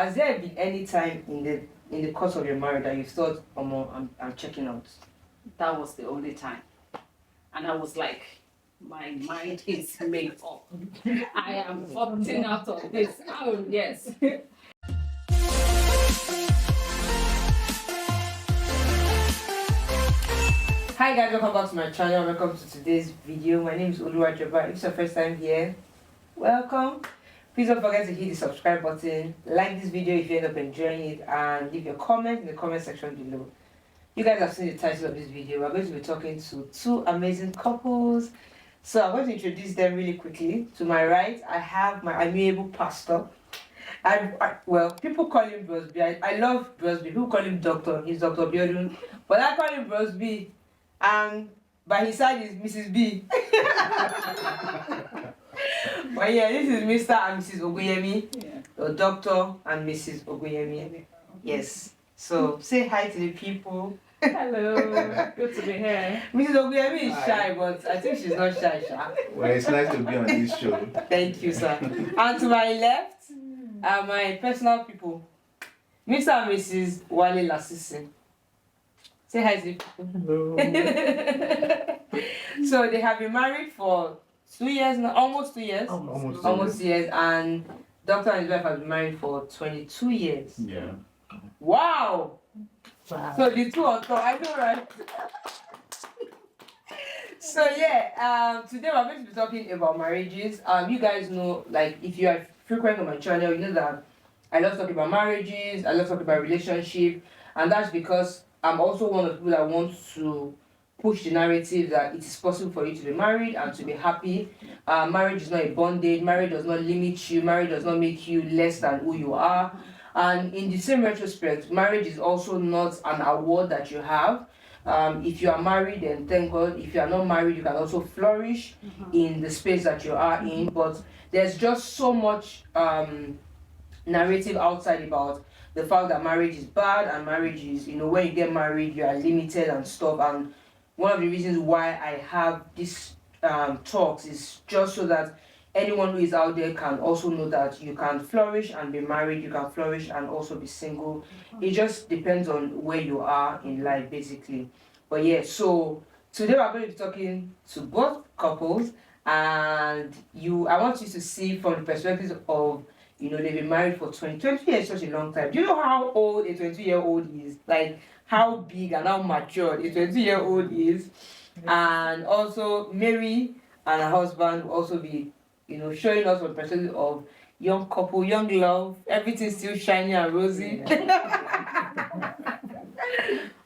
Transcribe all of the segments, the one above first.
has there been any time in the course of your marriage that you thought, I'm checking out? That was the only time. And I was like, my mind is made up. I am opting out of this. Oh, yes. Hi guys, welcome back to my channel. Welcome to today's video. My name is Oluwajoba. If it's your first time here, welcome. Please don't forget to hit the subscribe button, like this video if you end up enjoying it, and leave your comment in the comment section below. You guys have seen the title of this video. We're going to be talking to two amazing couples. So I'm going to introduce them really quickly. To my right, I have my amiable pastor. Well, people call him Brosby. I love Brosby. People call him Doctor. He's Dr. Biodun. But I call him Brosby. And by his side is Mrs. B. But yeah, this is Mr. and Mrs. Oguyemi. Yeah. The Doctor and Mrs. Oguyemi. Yes. So say hi to the people. Hello, good to be here. Mrs. Oguyemi is shy, but I think she's not shy. Well, it's nice to be on this show. Thank you, sir. And to my left are my personal people, Mr. and Mrs. Wale Lasisi. Say hi to the people. Hello. So they have been married for 2 years now, almost 2 years. Almost 2 years, and Doctor and his wife have been married for 22 years. Yeah. Wow. So the two on top, I know, right? So yeah, today we're going to be talking about marriages. You guys know, like, if you are frequent on my channel, you know that I love talking about marriages, I love talking about relationship, and that's because I'm also one of the people that want to push the narrative that it is possible for you to be married and to be happy. Marriage is not a bondage, marriage does not limit you, marriage does not make you less than who you are. And in the same retrospect, marriage is also not an award that you have. If you are married, then thank God. If you are not married, you can also flourish in the space that you are in. But there's just so much narrative outside about the fact that marriage is bad and marriage is, when you get married, you are limited and stuff. And one of the reasons why I have these talks is just so that anyone who is out there can also know that you can flourish and be married, you can flourish and also be single. It just depends on where you are in life, basically. But yeah, so today we're going to be talking to both couples, and I want you to see from the perspective of, they've been married for 20 years, such a long time. Do you know how old a 20-year-old is? Like, how big and how mature a 20-year-old is? And also, Mary and her husband will also be showing us from the perspective of young couple, young love, everything still shiny and rosy. Yeah.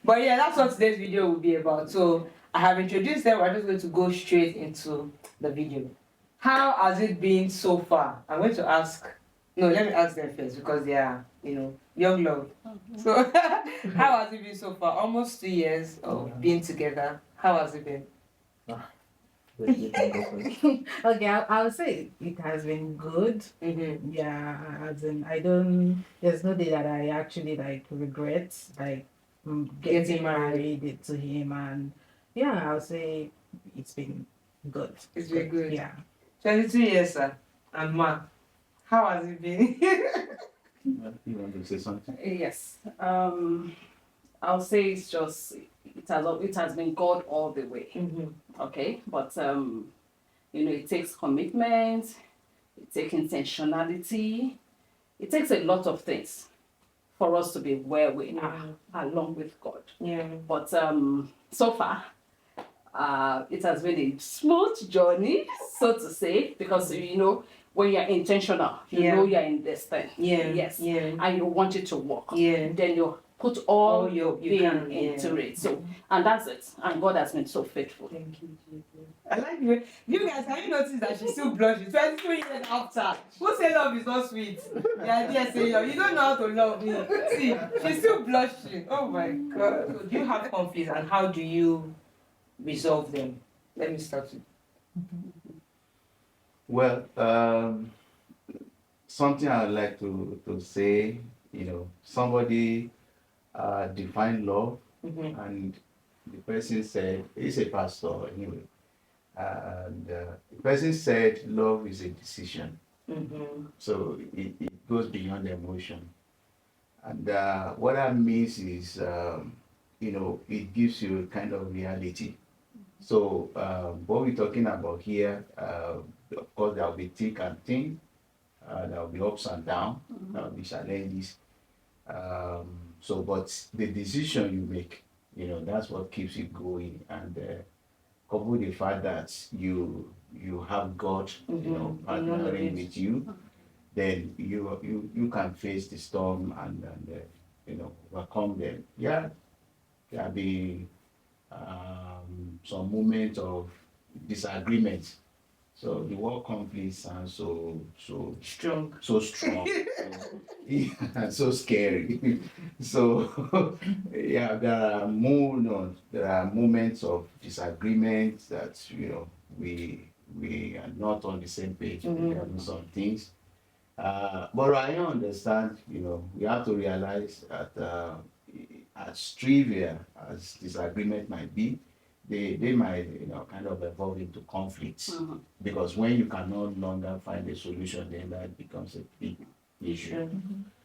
But yeah, that's what today's video will be about. So I have introduced them. We're just going to go straight into the video. How has it been so far? I'm going to ask. No, let me ask them first because they are, young love. So how has it been so far? Almost 2 years of being together. How has it been? Okay, I'll say it has been good. Yeah, as in there's no day that I actually regret getting married to him, and yeah, I'll say it's been good. It's been good. Yeah. 22 years, sir. And ma, how has it been? You want to say something? Yes. I'll say it's just it has been God all the way. Okay, but it takes commitment, it takes intentionality, it takes a lot of things for us to be where we are along with God. Yeah. But so far, it has been a smooth journey, so to say, because when you're intentional, you know you're in this thing. Yeah. Yes. Yeah. And you want it to work. Yeah. Then you put all your being into it. So, and that's it. And God has been so faithful. Thank you, Jesus. I like you. You guys, have you noticed that she's still blushing? 22 years after. Who say love is not sweet? The idea say love. You don't know how to love me. See, she's still blushing. Oh my God. So do you have conflicts, and how do you resolve them? Let me start with. Well, something I would like to say, somebody defined love, and the person said, he's a pastor anyway, and the person said love is a decision. So it goes beyond emotion. And what that means is, it gives you kind of reality. So what we're talking about here, of course, there will be thick and thin, there will be ups and downs, there will be challenges. But the decision you make, that's what keeps you going. And couple with the fact that you have God, partnering with you, then you can face the storm and overcome them. Yeah, there'll be some moments of disagreement. So the word conflict sounds Strong. so strong, yeah, so scary. So yeah, there are moments of disagreement that we are not on the same page regarding some things. But I understand, we have to realize that as trivial as disagreement might be, they might, kind of evolve into conflicts. Because when you can no longer find a solution, then that becomes a big issue.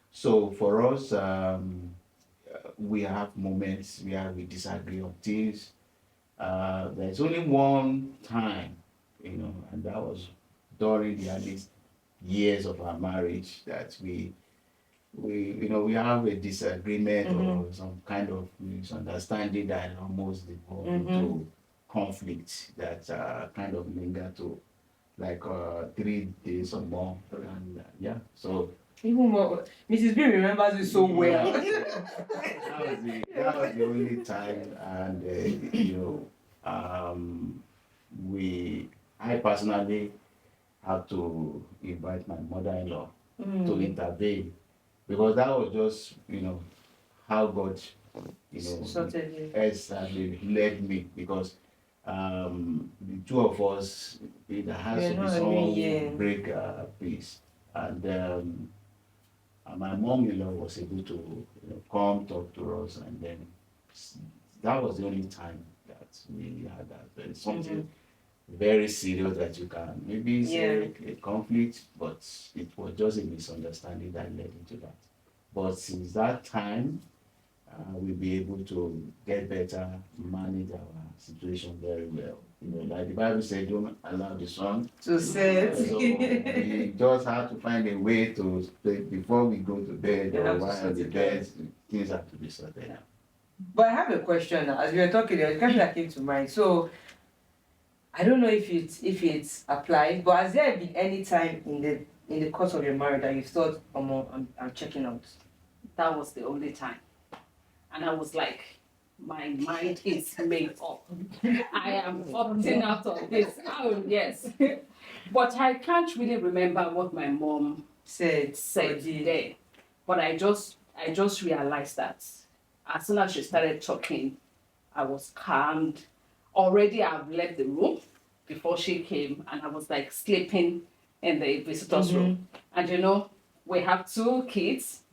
So for us, we have moments where we disagree on things. There's only one time, and that was during the early years of our marriage that we have a disagreement or some kind of misunderstanding that almost devolved into conflict that kind of linger to like 3 days or more. And so Even more, Mrs. B remembers it so well. that was the only time, and I personally had to invite my mother-in-law to intervene, because that was just how God Sorted you. exactly led me, because the two of us, there has to be someone who break peace, and my mom-in-law was able to come talk to us, and then that was the only time that we had that. It's something very serious that you can maybe say a conflict, but it was just a misunderstanding that led into that. But since that time, we'll be able to get better, manage our situation very well. Like the Bible said, don't allow the sun to set. So we just have to find a way to, before we go to bed or while on the bed, things have to be sorted out. But I have a question now. As we were talking, there's a question that came to mind. So I don't know if it's applied, but has there been any time in the course of your marriage that you thought, I'm checking out? That was the only time. And I was like, my mind is made up. I am opting out of this. Oh, yes. But I can't really remember what my mom said there. But I just realized that as soon as she started talking, I was calmed. Already I've left the room before she came, and I was like sleeping in the visitor's room. And we have 2 kids,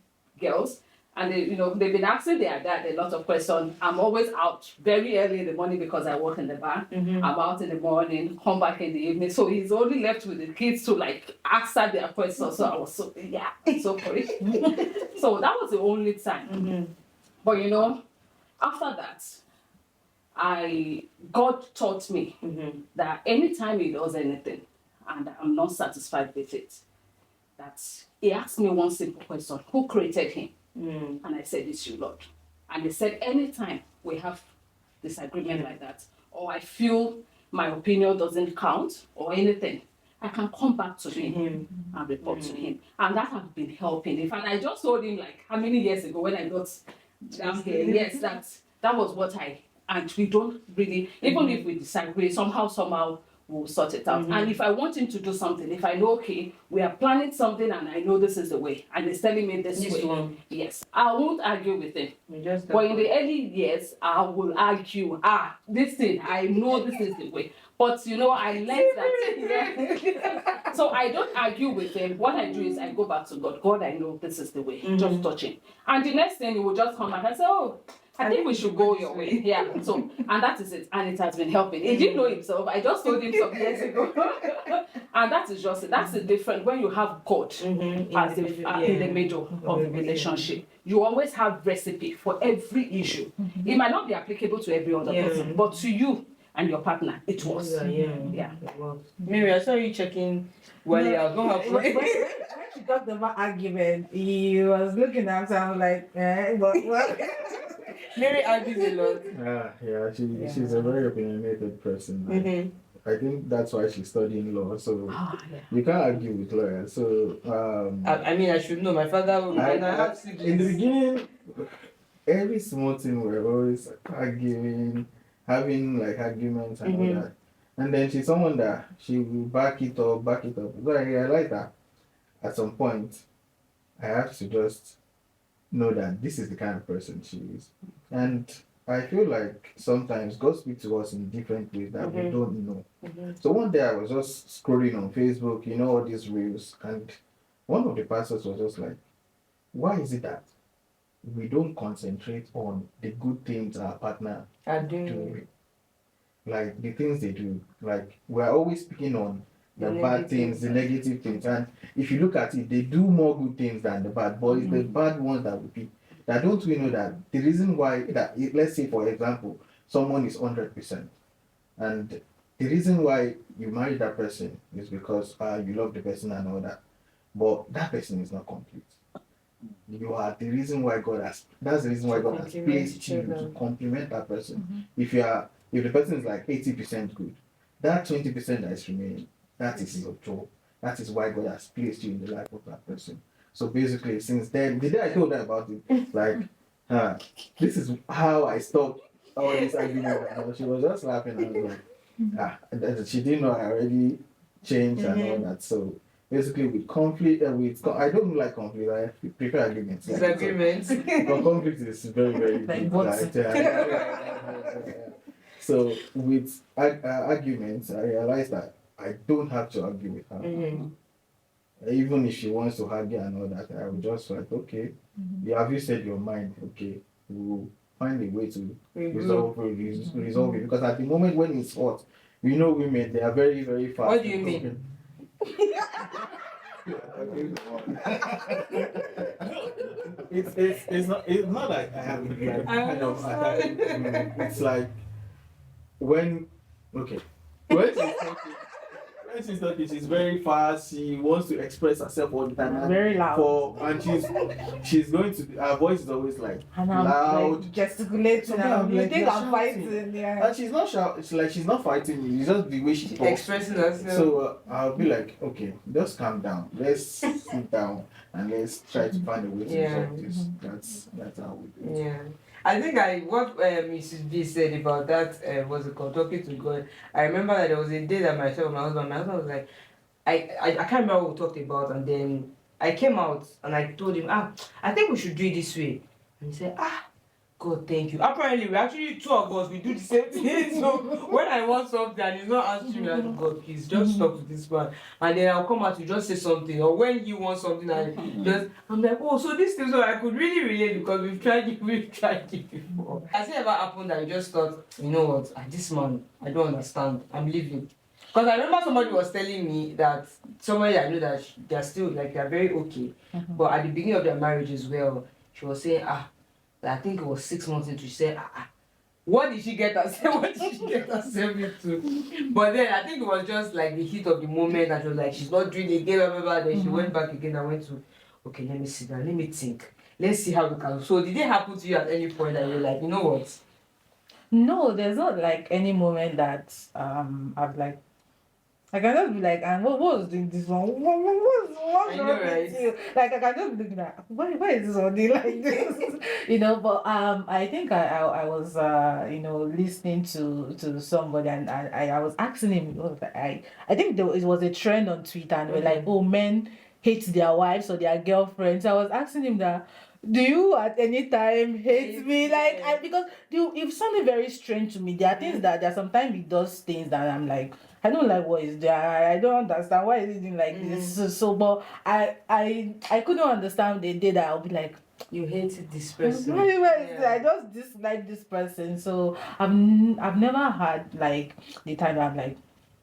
girls, and they've been asking their dad a lot of questions. I'm always out very early in the morning because I work in the bar. I'm out in the morning, come back in the evening. So he's only left with the kids to like answer their questions. So I was so free. So that was the only time. But after that, God taught me that anytime he does anything and I'm not satisfied with it, that he asked me one simple question: who created him? And I said, it's you, Lord. And he said, anytime we have disagreement like that, or I feel my opinion doesn't count or anything, I can come back to him and report to him. And that has been helping. In fact, I just told him like how many years ago when I got down here, yes, that was what and we don't really, even if we disagree, somehow we'll sort it out. And if I want him to do something, if I know, okay, we are planning something and I know this is the way, and he's telling me this way, yes, I won't argue with him. But in the early years, I will argue, this thing, I know this is the way. But I learned that. So I don't argue with him. What I do is I go back to God. God, I know this is the way. Just touch him. And the next thing he will just come back and say, oh, I think we should go your way. Yeah. So, and that is it. And it has been helping. He didn't know himself. I just told him some years ago. And that is just that's the difference when you have God as in the middle of the relationship. You always have recipe for every issue. It might not be applicable to every other person, but to you and your partner, it was. Yeah. Mary, I saw you checking Wally out. Don't have When she talked about argument, he was looking at her. I was like, what? Mary argues a lot. Yeah, she's a very opinionated person. Like, I think that's why she's studying law. So you can't argue with lawyers. So I mean, I should know. My father will I have in siblings. the beginning, every small thing we're always arguing, having like arguments and all that. And then she's someone that she will back it up. So I realized that at some point, I have to just know that this is the kind of person she is. And I feel like sometimes God speaks to us in different ways that we don't know. So one day I was just scrolling on Facebook, all these reels, and one of the pastors was just like, why is it that we don't concentrate on the good things our partner are doing? Like the things they do. Like we're always speaking on the bad things, the negative things. And if you look at it, they do more good things than the bad. But it's the bad ones that we pick. That don't we know that the reason why that let's say for example, someone is 100%. And the reason why you marry that person is because you love the person and all that. But that person is not complete. You are the reason why that's the reason why God has placed you to complement that person. If the person is like 80% good, that 20% that is remaining, that is your job. That is why God has placed you in the life of that person. So basically, since then, the day I told her about it, like, this is how I stopped all this argument. And she was just laughing. I was like, she didn't know I already changed and all that. So basically, with conflict, I don't like conflict. I prefer arguments. Disagreements. But conflict is very, very So with arguments, I realized that I don't have to argue with her. Even if she wants to argue and all that, I will just like, okay, have you said your mind? Okay, we'll find a way to resolve it. Because at the moment when it's hot, women, they are very, very fast. What do you mean? It's not like I have like kind of it's like when she's talking, she's very fast. She wants to express herself all the time. Very loud. And she's going to. Her voice is always like loud, like gesticulating. You think I'm fighting? Yeah. And she's not shouting. She's not fighting you. It's just the way she talks. Expressing herself. So I'll be like, okay, just calm down. Let's sit down and let's try to find a way to resolve this. That's how we do it. Yeah. I think what Mrs. B said about that was talking to God. I remember that there was a day that my husband was like, I can't remember what we talked about, and then I came out and I told him, I think we should do it this way. And he said, God, thank you. Apparently, we actually, two of us, we do the same thing. So when I want something and he's not answering me, I'm like, God, please just stop with this one. And then I'll come out to just say something. Or when he wants something, I'm like, oh, so this thing, so I could really relate because we've tried it before. Has it ever happened that you just thought, you know what, this man, I don't understand, I'm leaving? Because I remember somebody was telling me that somebody I know that they're still, like, they're very okay. But at the beginning of their marriage as well, she was saying, I think it was 6 months into, she said, what did she get herself? What did she get herself into? But then I think it was just like the heat of the moment, and she was like, she's not doing it again, blah, blah, blah. Then she went back again and went to, okay, let me sit down, let me think. Let's see how we can. So did it happen to you at any point that you're like, you know what? No, there's not like any moment that I've like I can just be like, and what was doing this one? What's wrong with you? Like I can just be looking at why is this one doing like this? But I think I was listening to somebody and I was asking him, I think it was a trend on Twitter and we're like, oh, men hate their wives or their girlfriends. I was asking him that, do you at any time hate me? Like because if something very strange to me, there are things that sometimes he does things that I'm like, I don't like what is there. I don't understand why is he doing like this. So but I couldn't understand the day that I'll be like, you hated this person. I just dislike this person. So I've never had like the time that I'm like,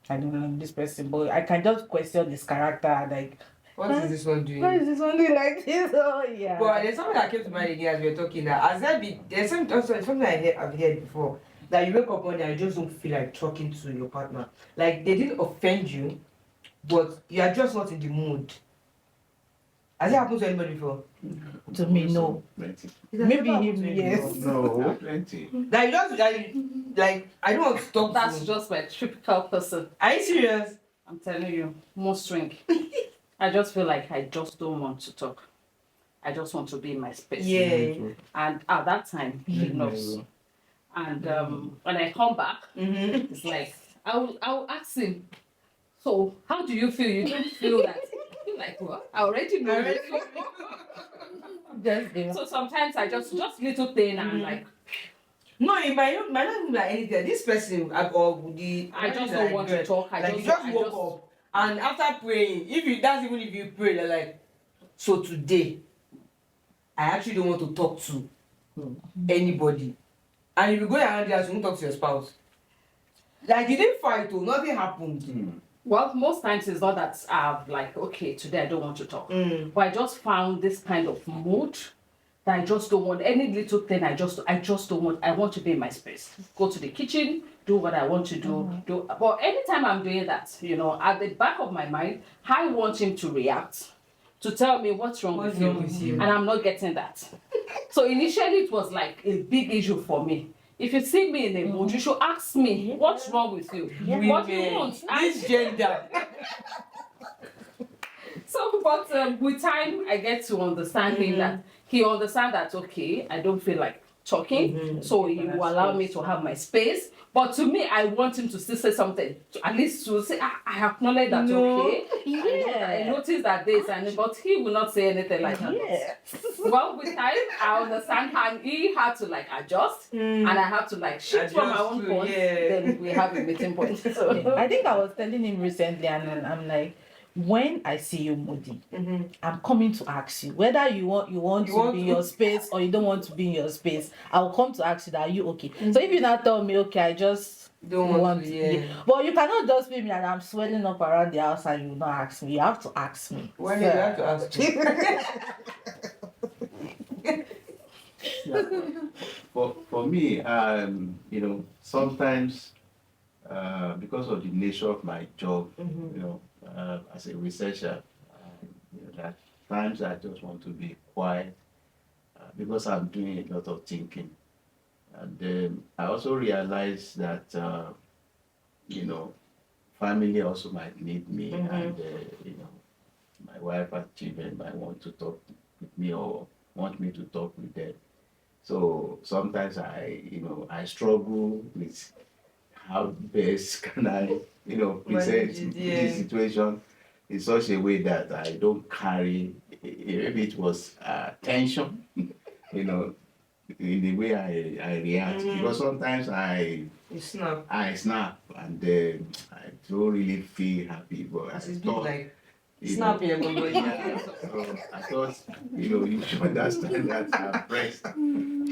I don't know this person, but I can just question this character, like, What is this one doing? why is this one doing like this? Oh yeah. But there's something that came to mind again as we were talking that there's something I've heard before that you wake up one day and you just don't feel like talking to your partner. Like they didn't offend you, but you are just not in the mood. Has it happened to anybody before? To me, no. Plenty. It has Maybe never him, happened to you yes. before. No, plenty. Like you just like I don't want to talk That's to. just my typical person. Are you serious? I'm telling you, mood swing. I just feel like I just don't want to talk. I just want to be in my space. Yeah. And at that time, he knows. And when I come back, it's like I'll ask him. So how do you feel? You don't feel that? I'm like what? I already know. So sometimes I just little thing and like No, it might not even like anything. This person or the I just don't want to talk. you just woke up and after praying, even if you pray, they're like, so today, I actually don't want to talk to anybody. And if you go around there, you won't talk to your spouse. Like you didn't fight, or nothing happened. Well, most times it's not that I've like, okay, today I don't want to talk. But I just found this kind of mood that I just don't want any little thing. I just don't want. I want to be in my space. Go to the kitchen, do what I want to do. But anytime I'm doing that, at the back of my mind, I want him to react, to tell me what's wrong with you, and I'm not getting that. So initially it was like a big issue for me. If you see me in a mood, you should ask me what's wrong with you, what do you want. This gender. So, but with time, I get to understand him that he understands that okay, I don't feel like talking, so he will allow me to have my space. But to me, I want him to still say something, at least to say, I acknowledge that, okay. I noticed that this, but he will not say anything like that. Well, with time, I understand how he had to like adjust, and I have to like shift from my own point. Then we have a meeting point. So. I think I was telling him recently, and I'm like, when I see you moody, I'm coming to ask you whether you want to be in your space or you don't want to be in your space. I'll come to ask you that, are you okay? So if you not tell me, okay, I just don't want to, yeah. But you cannot just be me and I'm swelling up around the house and you not ask me. You have to ask me. Well, you have to ask me. For me, sometimes because of the nature of my job, as a researcher, at times I just want to be quiet because I'm doing a lot of thinking. And I also realize that, family also might need me, and, my wife and children might want to talk with me or want me to talk with them. So sometimes I struggle with how best can I, present this situation in such a way that I don't carry, maybe it was tension, in the way I react. Because sometimes I snap and I don't really feel happy. But I thought, like snapping everybody. Yeah, so I thought, you should understand that I'm pressed.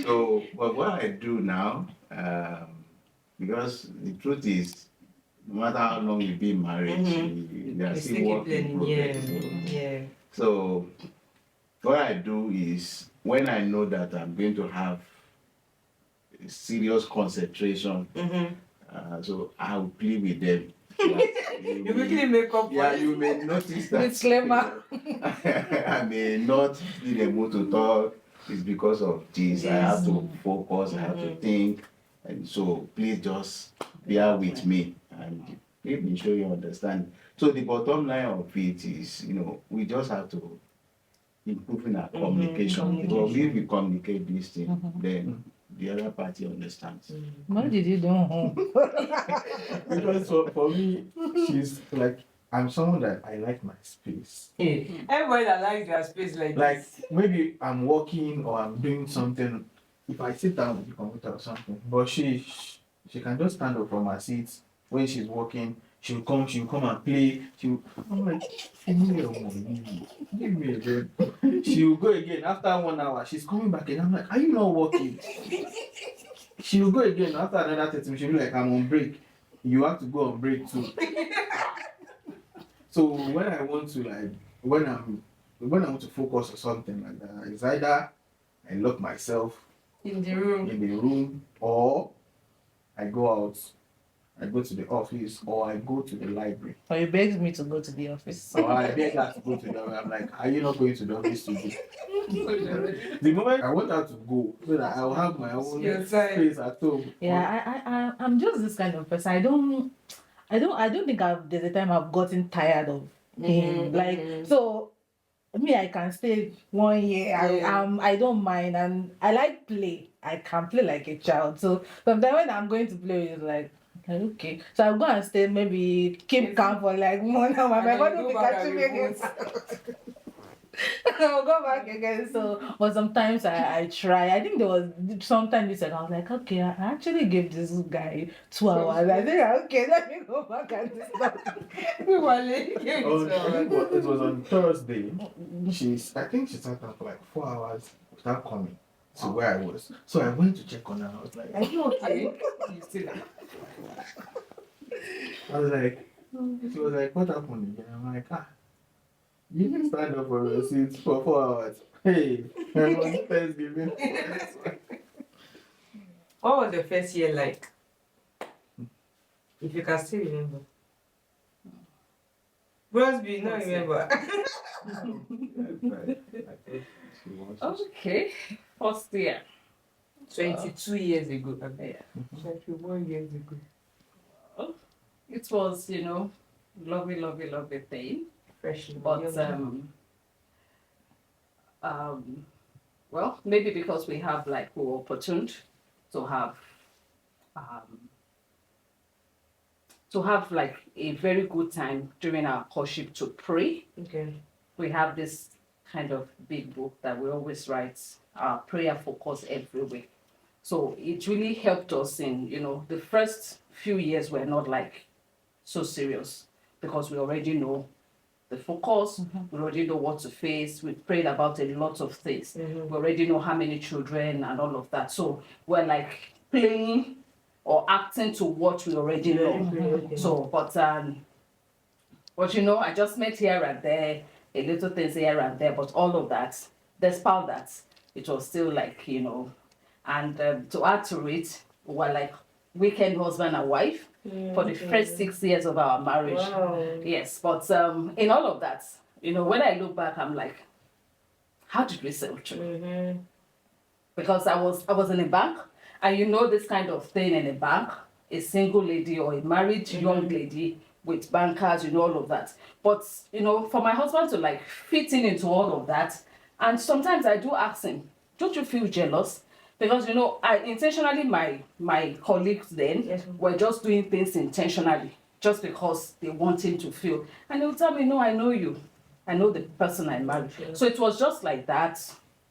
So, but what I do now, because the truth is, no matter how long you've been married, you are still working in progress. So, what I do is, when I know that I'm going to have serious concentration, so I'll play with them. You quickly make up for it. You may notice that. Disclaimer. I may not be able to talk. It's because of this. I have to focus. I have to think. And so please just bear with me and let me show you understand. So the bottom line of it is, we just have to improve in our communication. Because if we communicate this thing, then the other party understands. What did you do? Because for me, she's like, I'm someone that I like my space. Everybody that likes their space like this. Maybe I'm working or I'm doing something. If I sit down with the computer or something, but she can just stand up from her seat when she's working. She'll come and play. I'm like, give me again. She'll go again after 1 hour. She's coming back and I'm like, are you not working? She'll go again after another 30 minutes. She'll be like, I'm on break. you have to go on break too. So when I want to when I want to focus on something like that, it's either I lock myself In the room. in the room, or I go out, I go to the office, or I go to the library. Or you begged me to go to the office. So I beg her to go to the office. I'm like, are you not going to the office today? The moment I want her to go, so that I'll have my own Your time. space at home. Yeah, I'm just this kind of person. I don't think there's a time I've gotten tired of him. Like, so me, I can stay 1 year. Yeah. I don't mind, and I like play. I can play like a child. So sometimes when I'm going to play, it's like okay. So I'll go and stay, maybe keep calm for like 1 hour. My body will be catching me again. I'll go back again. So, but sometimes I try. I think there was sometimes this, and I was like, okay, I actually gave this guy 2 hours. I think okay, let me go back and do something. It was on Thursday. I think she sat down for like 4 hours without coming to where I was. So I went to check on her. I was like, Are you okay? You still I was like, she was like, what happened again? I'm like, you didn't stand up for your seat for 4 hours. Hey, I'm on Thanksgiving. What was the first year like? If you can still remember. Brosby, no remember. Okay. First year. 22 years ago. Yeah. 21 years ago. It was, lovely thing. Fresh. But well, maybe because we were opportuned to have like a very good time during our courtship to pray. Okay. We have this kind of big book that we always write our prayer focus every week. So it really helped us in, the first few years were not like so serious because we already know the focus, we already know what to face, we prayed about a lot of things. We already know how many children and all of that. So we're like playing or acting to what we already know. So, but I just met here and there, a little things here and there, but all of that, despite that, it was still like, and to add to it, we were like weekend husband and wife for the first 6 years of our marriage. Wow. Yes, but in all of that, when I look back, I'm like, how did we sail through? Because I was in a bank, and this kind of thing in a bank, a single lady or a married young lady with bankers, all of that. But for my husband to like fit into all of that, and sometimes I do ask him, don't you feel jealous? Because I intentionally, my colleagues then were just doing things intentionally just because they want him to feel, and he'll tell me, no, I know you, I know the person I married. So it was just like that,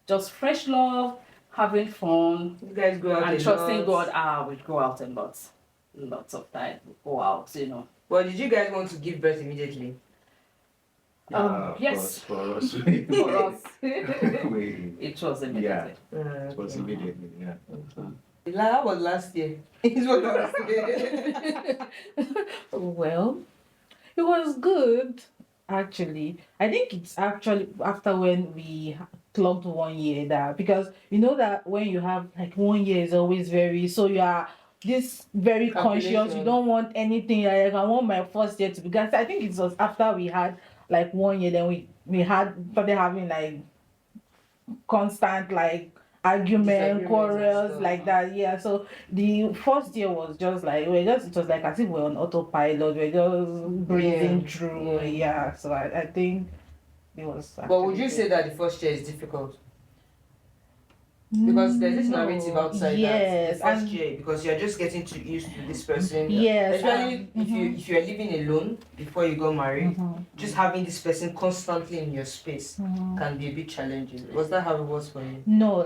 just fresh love, having fun. You guys go out and trusting lot. God. We'd go out a lot, lots of time. We go out, Well, did you guys want to give birth immediately? Yes. For us. For us, we, it was immediately. it was immediately, yeah. That was last year. It's what last year. Well, it was good, actually. I think it's actually after when we clocked 1 year that, because that when you have like 1 year is always so you are this very conscious. Calculation. You don't want anything like I want my first year to be. Because I think it was after we had like 1 year, then we started having like constant like argument, quarrels like that. Yeah. So the first year was just like it was like as if we're on autopilot. We're just breathing through. Yeah. So I think it was. But would you say that the first year is difficult? Because there's this narrative outside that the first year, because you're just getting used to this person. Yes. Especially if you're living alone before you got married, just having this person constantly in your space can be a bit challenging. Was that how it was for you? No,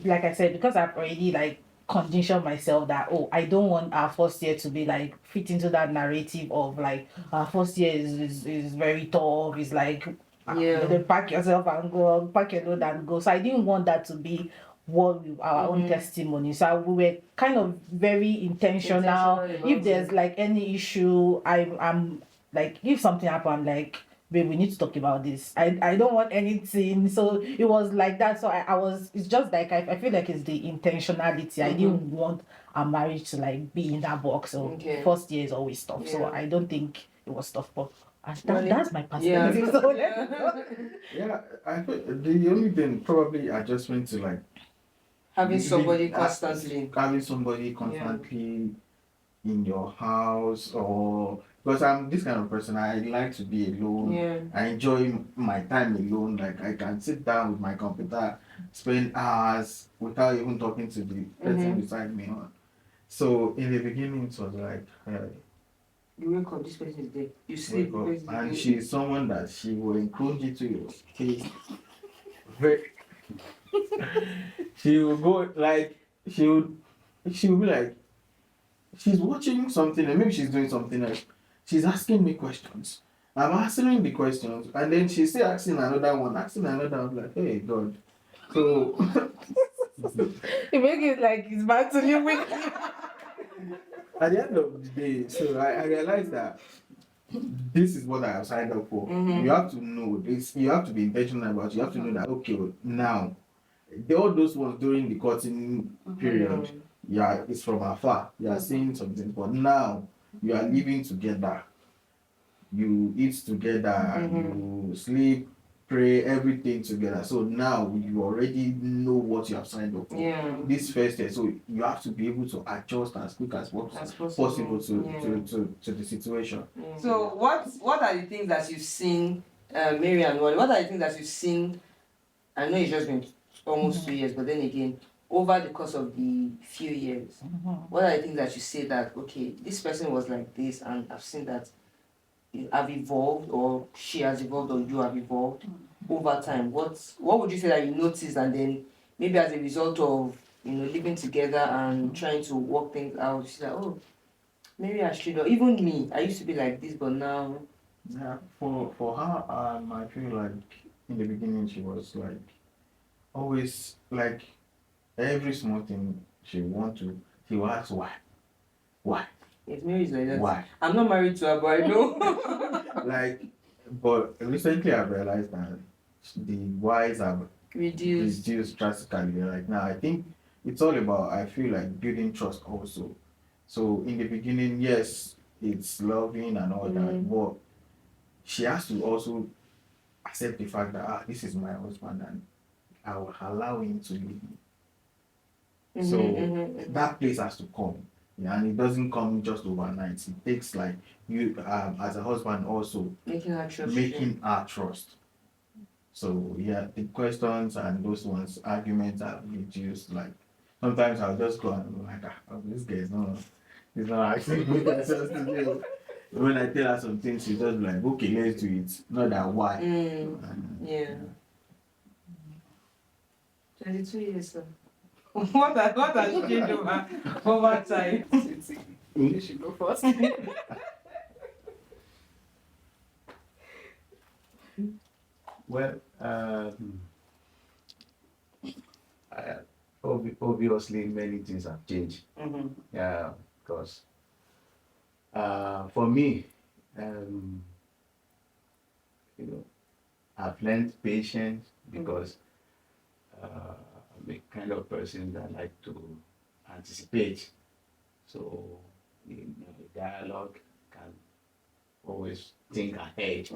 like I said, because I've already like conditioned myself that I don't want our first year to be like fit into that narrative of like our first year is very tough. It's like Yeah. pack yourself and go, pack your load and go. So I didn't want that to be our own testimony. So we were kind of very intentional. Intentional If there's about like any issue, I'm like, if something happened, I'm like, babe, we need to talk about this. I don't want anything. So it was like that. So I was, it's just like, I feel like it's the intentionality. I didn't want our marriage to like be in that box. So Okay. first year is always tough. So Yeah. I don't think it was tough. But Well, that's my Yeah. perspective. So Yeah, I think the only thing probably adjustment to like Having somebody living- constantly. having somebody constantly in your house, or because I'm this kind of person, I like to be alone. Yeah. I enjoy my time alone. Like I can sit down with my computer, spend hours without even talking to the person beside me. So in the beginning, it was like, You wake up, this person is dead. You sleep, wake up. this person is And dead. she's someone that she will encroach into your taste. Very. She will go like she would be like, she's watching something and maybe she's doing something else. She's asking me questions. I'm answering the questions and then she's still asking another one, like, hey God. So it makes it like it's back to you with at the end of the day, so I realized that this is what I have signed up for. You have to know this, you have to be intentional about it. You have to know that okay, now all those ones during the courting period, yeah, it's from afar. You are seeing something, but now you are living together. You eat together, you sleep, pray, everything together. So now you already know what you have signed up for. Yeah. This first year, so you have to be able to adjust as quick as possible to the situation. So what are the things that you've seen, Mary and Wally, what are the things that you've seen? I know it's just been almost 2 years, but then again, over the course of the few years, what are the things that you say that, okay, this person was like this and I've seen that have evolved, or she has evolved, or you have evolved over time? What would you say that you noticed, and then maybe as a result of living together and trying to work things out, you say that, oh, maybe I should, or even me, I used to be like this, but now. Yeah, for her, I feel like in the beginning she was like always like every small thing she will ask why, Yes, Mary is like that. why. I'm not married to her, but I know. Like, but recently I've realized that the whys have Reduced. drastically. Like now, I think it's all about, I feel like building trust also. So in the beginning, yes, it's loving and all that, but she has to also accept the fact that this is my husband and I will allow him to leave me. So that place has to come. Yeah, and it doesn't come just overnight. It takes like you as a husband also Making her trust. So yeah, the questions and those ones, arguments are reduced. Like sometimes I'll just go and be like, this guy is not actually good at to do. When I tell her some things, she's just like, okay, let's do it. Not that why. Yeah. 22 years, sir. what has changed over time? You should go first. Well, obviously many things have changed. Yeah, because for me, I've learned patience because I'm a kind of person that like to anticipate. So, the dialogue can always think ahead.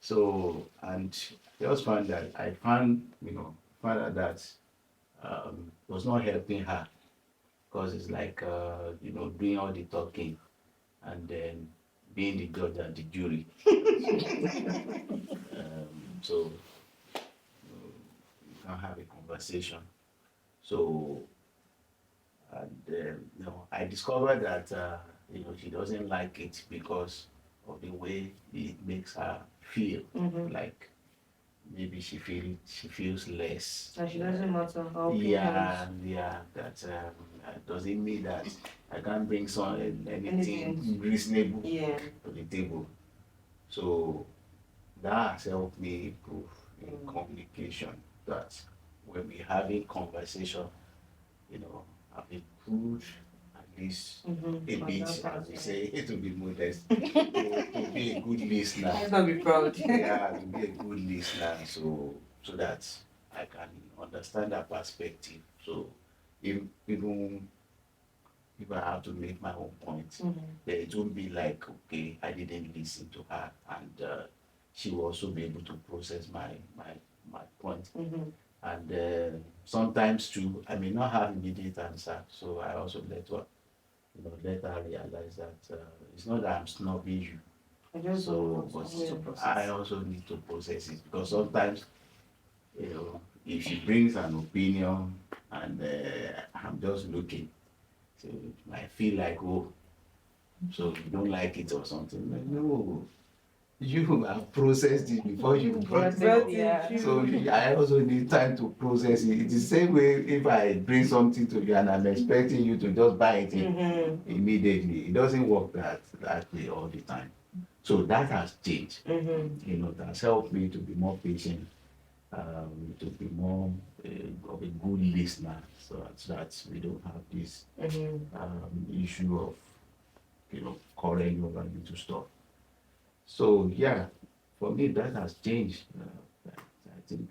So, and I just found that found out that was not helping her because it's like, doing all the talking and then being the judge and the jury. So you can't have a conversation. So, and I discovered that she doesn't like it because of the way it makes her feel. Like maybe she feels less. And she doesn't matter how. Yeah. That doesn't mean that I can't bring anything reasonable to the table. So that has helped me improve in communication. That when we're having conversation, I'll be good, at least a bit, as we say, to be modest, to be a good listener. Let's not be proud. Yeah, to be a good listener, so that I can understand that perspective. So even if I have to make my own point, then it won't be like, okay, I didn't listen to her, and she will also be able to process my point. And sometimes too, I may not have immediate answer, so I also let her realize that it's not that I'm snubbing you. But I also need to process it, because sometimes, if she brings an opinion and I'm just looking, so I feel like, oh, so you don't like it or something. Like, no, you have processed it before you brought it up. Yeah. So I also need time to process it. It's the same way if I bring something to you and I'm expecting you to just buy it immediately. It doesn't work that way all the time. So that has changed. That has helped me to be more patient, to be more of a good listener, so that we don't have this issue of quarreling over little stuff. So yeah, for me that has changed. I think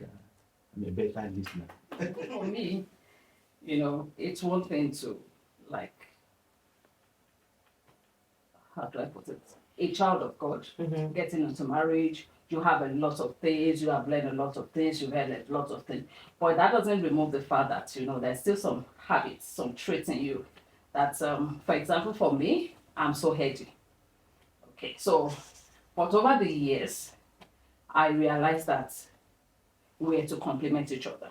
I'm a better listener. For me, it's one thing to, like, how do I put it? A child of God getting into marriage, you have a lot of things, you have learned a lot of things, you've heard a lot of things. But that doesn't remove the fact that, there's still some habits, some traits in you that, for example, for me, I'm so heady. Okay, so, but over the years, I realized that we're to complement each other.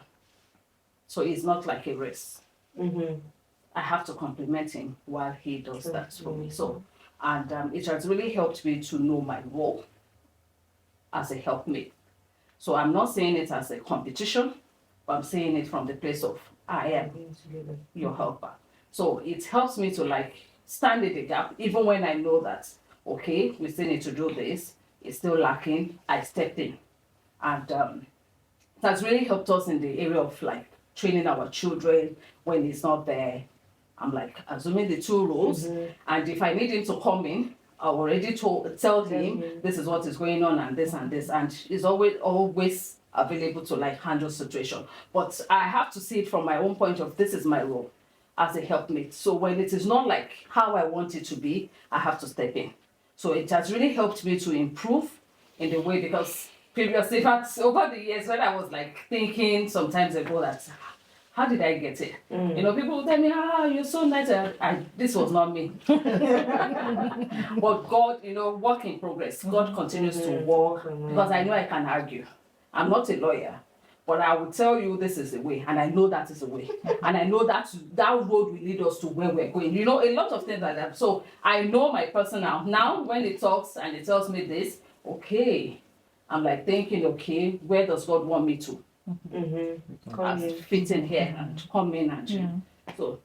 So it's not like a race. I have to compliment him while he does that for me. So, and it has really helped me to know my role as a helpmate. So I'm not saying it as a competition, but I'm saying it from the place of I am your helper. So it helps me to, like, stand in the gap, even when I know that, okay, we still need to do this, it's still lacking, I step in. And it has really helped us in the area of, like, training our children when he's not there. I'm, like, assuming the two roles, and if I need him to come in, I already tell him this is what is going on and this, and he's always available to, like, handle situation. But I have to see it from my own point of, this is my role as a helpmate. So when it is not like how I want it to be, I have to step in. So it has really helped me to improve in the way, because previously, in fact, over the years, when I was, like, thinking sometimes ago that, how did I get it? People will tell me, you're so nice. This was not me. But God, work in progress. God continues to work, because I know I can argue. I'm not a lawyer, but I will tell you this is the way, and I know that is the way. And I know that road will lead us to where we're going. A lot of things like that. So I know my person now. Now, when it talks and it tells me this, okay, I'm, like, thinking, okay, where does God want me to? Fit in here and come in and so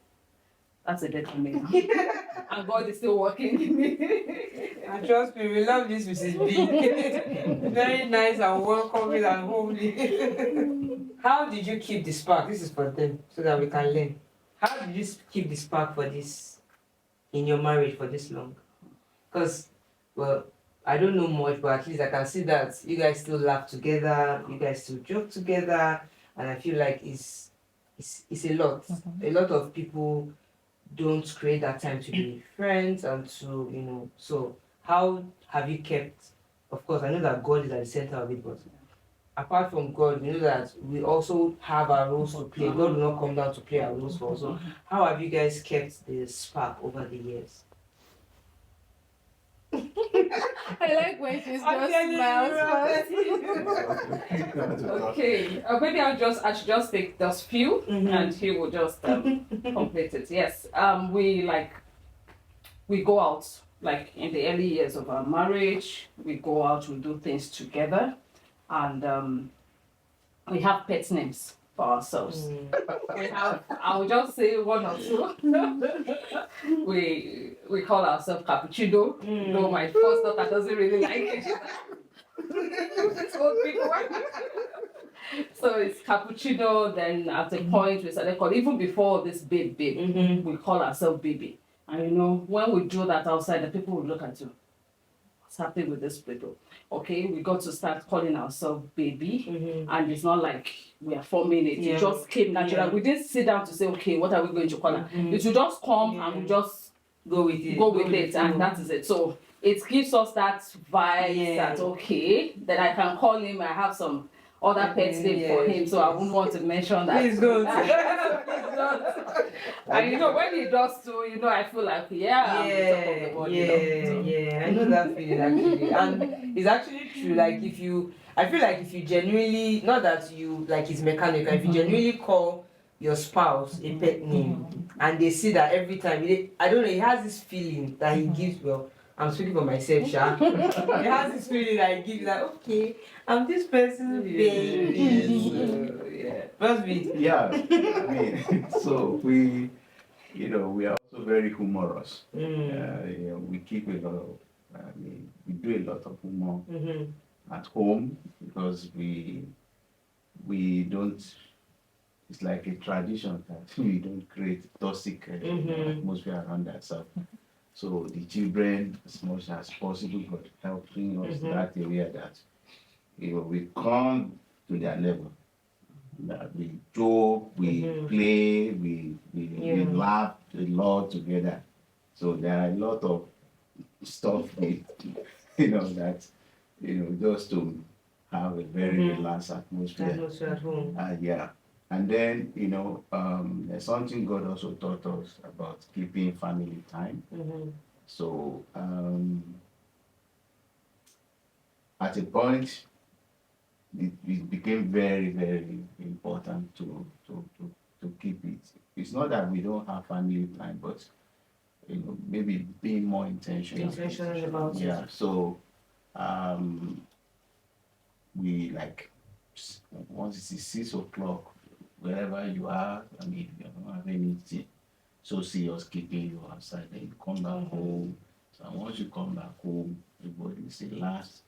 that's a bit for me. And God is still working in me. And trust me, we love this Mrs. B. Very nice and welcoming and homely. How did you keep the spark? This is for them, so that we can learn. How did you keep the spark for this in your marriage for this long? Because, well, I don't know much, but at least I can see that you guys still laugh together, you guys still joke together, and I feel like it's a lot. A lot of people don't create that time to be friends and to, so how have you kept, of course, I know that God is at the center of it, but apart from God, we know that we also have our roles to play. God will not come down to play our roles for us. So how have you guys kept the spark over the years? I like when she's just smiles first. Okay, maybe I should just take those few, and he will just complete it. Yes, we go out, like, in the early years of our marriage. We go out, we do things together, and we have pet names for ourselves. I'll just say one or two. we call ourselves Cappuccino. Though my first daughter doesn't really like it. It's old people. So it's cappuccino. Then at a point we started calling, even before this babe, we call ourselves baby. And you know, when we do that outside, the people will look at you. What's happening with this people? Okay, we got to start calling ourselves baby, and it's not like we are forming it. Yeah. It just came natural. Yeah. We didn't sit down to say, okay, what are we going to call her? It will just come and we just Go with it. go with it, and that is it. So it gives us that vibe Yeah. that okay, then I can call him. I have some other pet name for him, so I wouldn't want to mention that. Please don't. Please don't. And you know, when he does so, you know, I feel like I'm the top of the world. You know? Yeah. I know that feeling actually, and it's actually true. Like I feel like if you genuinely, not that you like it's mechanical, if you genuinely call your spouse a pet name, and they see that every time, I don't know, he has this feeling that he gives. Well, I'm speaking for myself, Sha. He has this feeling that he gives, like, okay, I'm this person's baby. Must be. Yeah, I mean, so we, we are also very humorous. We keep a lot of, we do a lot of humor at home because we don't, it's like a tradition that we don't create toxic atmosphere around ourselves. So the children, as much as possible, but helping us that area that, we come to their level. That we joke, we play, we laugh a lot together. So there are a lot of stuff that just to have a very relaxed atmosphere. At home. Yeah. And then there's something God also taught us about keeping family time. So at a point it became very, very important to keep it. It's not that we don't have family time, but maybe being more intentional. Intentional about it. Yeah. So we once it is 6 o'clock, wherever you are, I mean, you don't have anything so serious keeping you outside. Then you come back home. So once you come back home, everybody say last.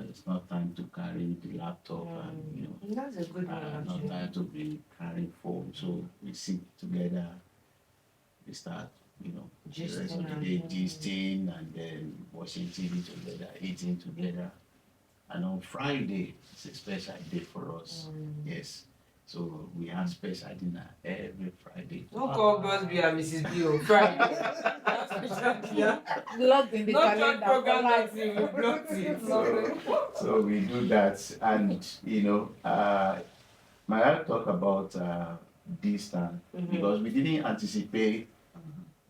It's not time to carry the laptop and That's a good one. not time to be carrying phone. So we sit together, we start, the rest of the day gisting and then watching TV together, eating together. And on Friday, it's a special day for us. Yes. So we have special dinner every Friday. Don't call Boss B and Mrs. B on Friday. Logged in the No church calendar. program that we blocked it. So we do that, and my wife talk about distance because we didn't anticipate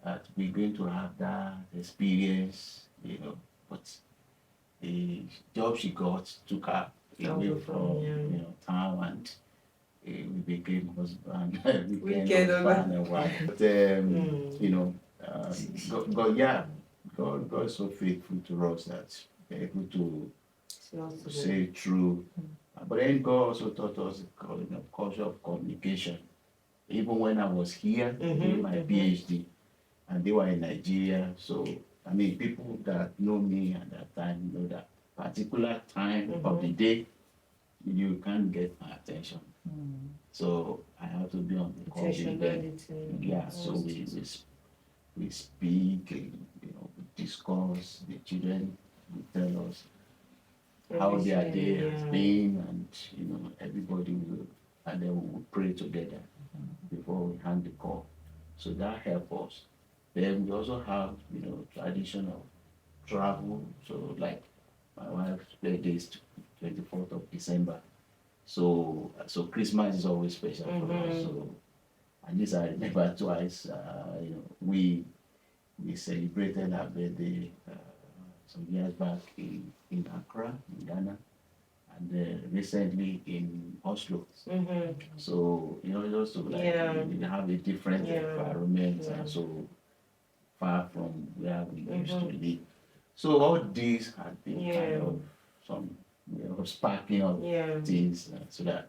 that we're going to have that experience, but the job she got took her away from town, and we became husband, Weekend and wife. But God is so faithful to us that we're able to say true. But then God also taught us the culture of communication. Even when I was here doing my PhD, and they were in Nigeria, so I mean, people that know me at that time know that particular time of the day, you can't get my attention. So I have to be on the call with them. Yeah, so we speak, we discuss. The children will tell us how their day has been, and everybody will, and then we will pray together before we hand the call. So that helps us. Then we also have tradition of travel. So like my wife's birthday is 24th of December. So Christmas is always special for us. So at least I remember twice. We celebrated our birthday some years back in Accra, in Ghana, and recently in Oslo. So just to have a different environment, and so far from where we used to live. So all these have been kind of some sparking of things so that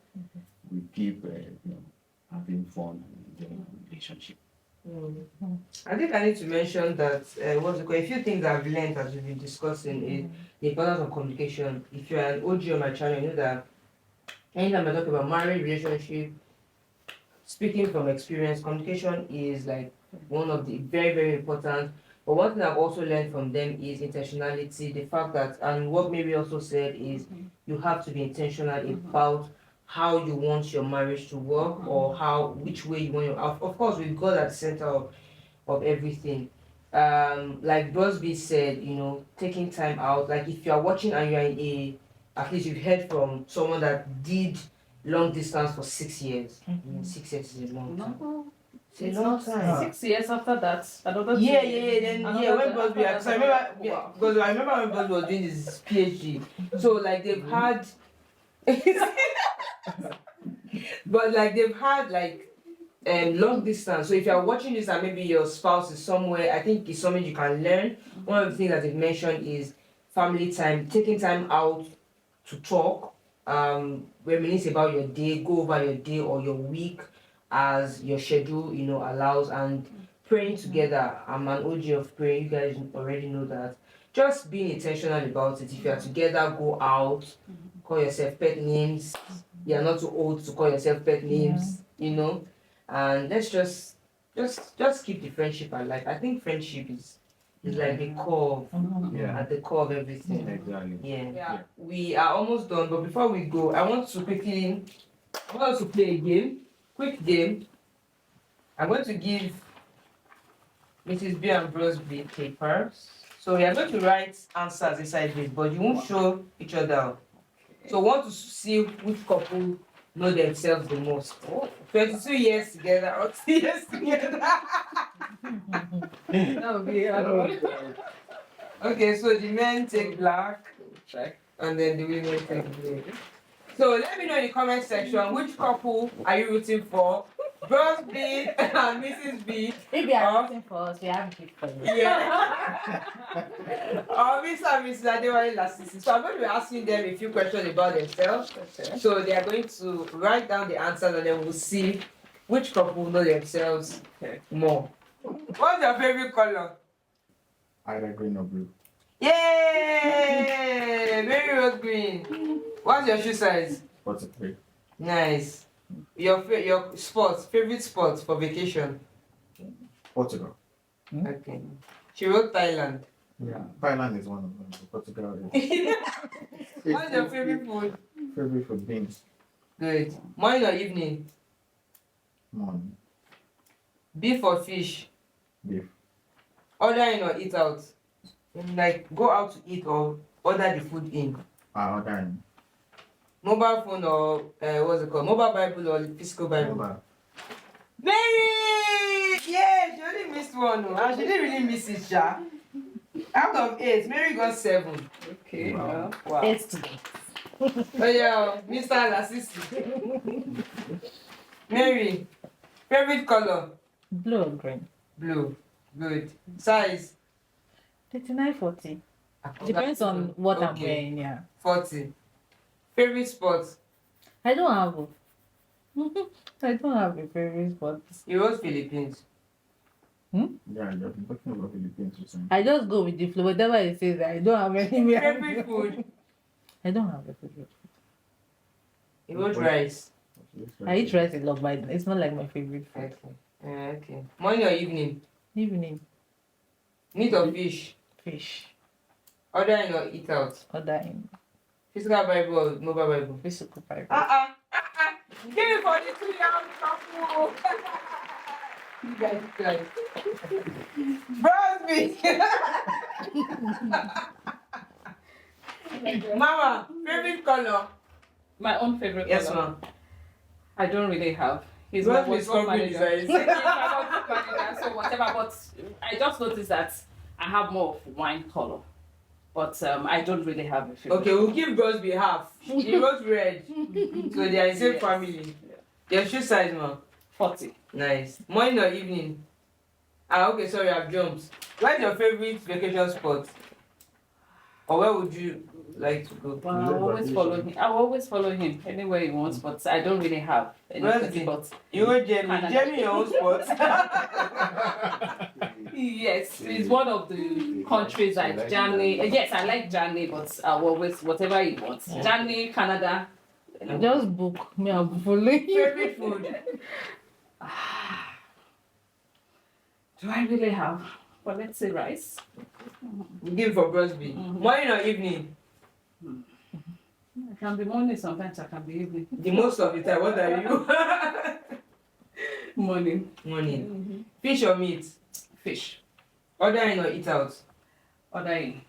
we keep having fun and enjoying our relationship. I think I need to mention that a few things I've learned as we've been discussing is the importance of communication. If you're an OG on my channel, you know that anytime I talk about marriage, relationship, speaking from experience, communication is like one of the very, very important. But one thing I've also learned from them is intentionality. The fact that, and what Mary also said is, you have to be intentional about how you want your marriage to work, or which way you want your. Of course, with God at the center of everything. Like Brosby said, taking time out. Like if you are watching and you are in at least you've heard from someone that did long distance for 6 years. 6 years is a long time. No, It's a long time. 6 years after that, another Yeah, two years. then Another when two- Brosby, after because that, I remember, wow. because I remember when Brosby was doing his PhD. So like they've had, but like they've had like long distance. So if you're watching this and maybe your spouse is somewhere, I think it's something you can learn. One of the things that they've mentioned is family time, taking time out to talk, reminisce about your day, go over your day or your week as your schedule, allows, and praying together. I'm an OG of praying. You guys already know that. Just being intentional about it. If you are together, go out, call yourself pet names. You are not too old to call yourself pet names, and let's just keep the friendship alive. I think friendship is like the core Yeah. at the core of everything. Exactly. Yeah. We are almost done, but before we go, I want us to play a game. Quick game. I'm going to give Mrs. B and Bros B papers. So we are going to write answers inside this, but you won't show each other. So we want to see which couple know themselves the most. 22 years together or 2 years together. That would be Okay, so the men take black. check. And then the women take blue. So let me know in the comment section which couple are you rooting for? Bros B and Mrs. B. If you are waiting for us, we have gift for you. Yeah. Or Mr. and Mrs. Adewale Lasisi. So I'm going to be asking them a few questions about themselves. Okay. So they are going to write down the answers and then we'll see which couple know themselves more. What's your favorite color? Either green or blue. Yay! Very rose green. What's your shoe size? 43. Nice. Your favorite sports for vacation? Portugal. Okay. She wrote Thailand. Yeah. Thailand is one of them. So Portugal is. What's your favorite food? Favorite food? Beans. Good. Morning or evening? Morning. Beef or fish? Beef. Order in or eat out? Like go out to eat or order the food in? Order in. Mobile phone or what's it called? Mobile Bible or physical Bible? Mobile. Mary! Yeah, she only missed one. And she didn't really miss it, Sha. Out of 8, Mary got 7. Okay. Wow. Wow. It's today. Oh yeah, Mr. Lasisi. Mary, favorite color? Blue or green? Blue. Good. Size? 39-40. Depends on what I'm Okay. wearing, yeah. 40. Favorite sport? I don't have a I don't have a favorite spot. You wrote Philippines. Yeah, you've been talking about Philippines recently. I just go with the flow. Whatever it says, I don't have any Favorite food? I don't have a favorite. You wrote rice. I eat rice a lot, but it's not like my favorite food. Okay. Okay. Morning or evening? Evening, Meat or fish? fish. Order in or eat out? Order in Physical Bible or mobile Bible? physical Bible. Give me for the 2 young couple. You guys guys. Brosby. Mama, favorite color? My own favorite Yes, color. ma'am. I don't really have. He's Brosby my is wardrobe covering his manager. eyes. He's my wardrobe manager, so whatever. But I just noticed that I have more of wine color. But I don't really have a favorite. Okay, we'll give Brosby half. He wrote red. So they are in the same Yes. family. Your shoe size, ma'am? 40. Nice. Morning or evening? Okay, sorry, I've jumped. Where's your favorite vacation spot? Or where would you like to go? Well, I'll always follow him. I'll always follow him anywhere he wants, but I don't really have Where's anything. But You go Jamie. Canada. Jamie, your own spot. yes, it's one of the countries like Germany. Yes, I like Germany, but I'll always whatever he wants. Germany, Canada, Just book me. I'll be following you. Favorite food? Do I really have? Well, let's say rice. Give for Brosby. Morning or evening? It can be morning, sometimes I can be evening. The most of the time, what are you? Morning. Morning. Fish or meat? Fish. Order in or eat out? Order in.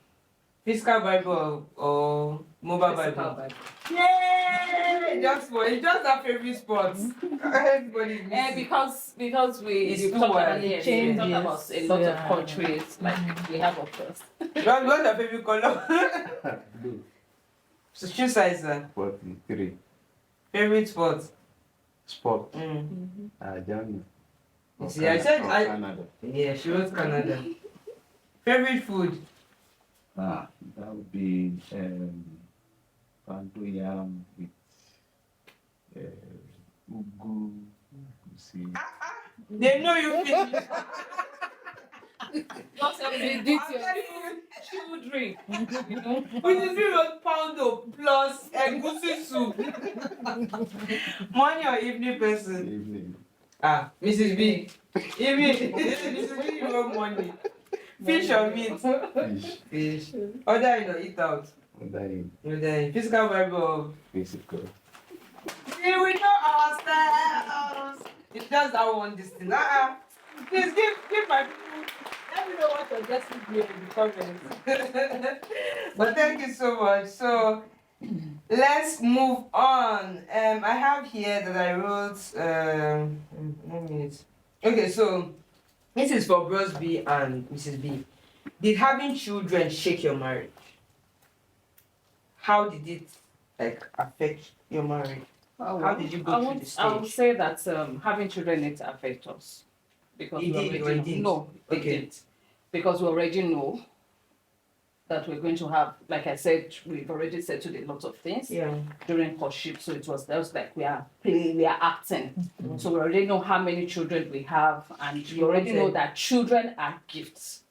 Physical Bible or mobile Physical Bible? Bible. Yay! It's just our favorite sport. Everybody's missing. Because we It's you too talk wide. about we Changes. talk about a lot Yeah. of countries like we have of course. What's your favorite color? Blue. So shoe size, sir. 43. Favorite sport? Sport. Germany. You see, I said I. Canada. Yeah, she wrote Canada. Favorite food? That would be panto yam with ugu. You see. They know you finish. Just Did you- children. With the 0 pound plus egusi soup. Morning or evening person? Evening. Mrs. B. Evening. Mrs. B, you want money. Fish or meat? Fish. Fish. Order in or eat out? Dying. Order in. Physical Bible. Physical. See, we know ourselves. It's just that one this thing. Please give my people. Let me know what your guest is doing in the comments. But thank you so much. So let's move on. I have here that I wrote 1 minute. Okay, so this is for Bros B and Mrs. B. Did having children shake your marriage? How did it affect your marriage? How did you go through the I would stage? say that having children needs to affect us because It we did or already it didn't? know. It Okay. did. Because we already know that we're going to have, like I said, we've already settled a lot of things Yeah. during courtship. So that was like we are playing, we are acting. So we already know how many children we have, and we already know that children are gifts.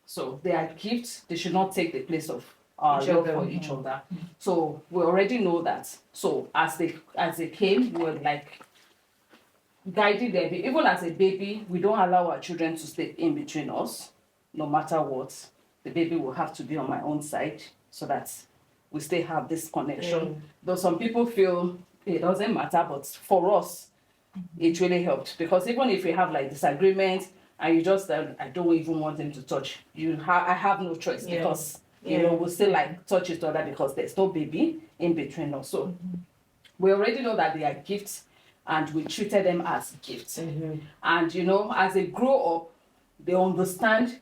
So they are gifts. They should not take the place of our Each love other. for each other. So we already know that. So as they came, we were like guiding them. Even as a baby, we don't allow our children to stay in between us, no matter what. The baby will have to be on my own side so that we still have this connection. Though some people feel it doesn't matter, but for us, it really helped because even if we have like disagreements and you just I don't even want them to touch I have no choice because you know we still like touch each other because there's no baby in between us. So we already know that they are gifts and we treated them as gifts. And you know, as they grow up, they understand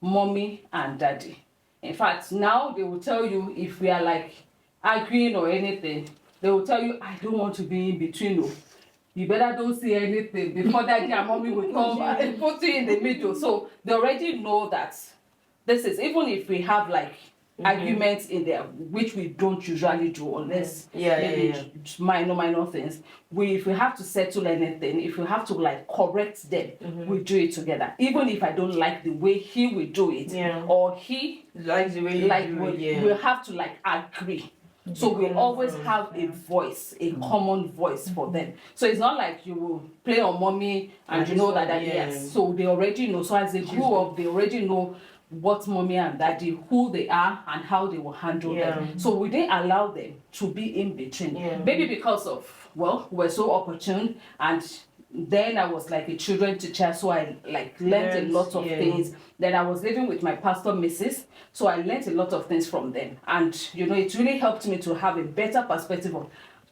mommy and daddy. In fact, now they will tell you if we are like arguing or anything, they will tell you, I don't want to be in between you. You better don't say anything before daddy and mommy will come and put you in the middle. So they already know that this is, even if we have like arguments in there, which we don't usually do unless minor things. If we have to settle anything, if we have to like correct them, we do it together. Even if I don't like the way he will do it, or he Like the way you do we have to like agree. So we always have a voice, a common voice for them. So it's not like you will play on mommy and you know that yes. So they already know. So as they grow up, they already know what mommy and daddy, who they are and how they will handle them. So we didn't allow them to be in between. Maybe because of, well, we're so opportune, and then I was like a children teacher, so I like learned a lot of things. Then I was living with my pastor missus, so I learned a lot of things from them. And you know, it really helped me to have a better perspective of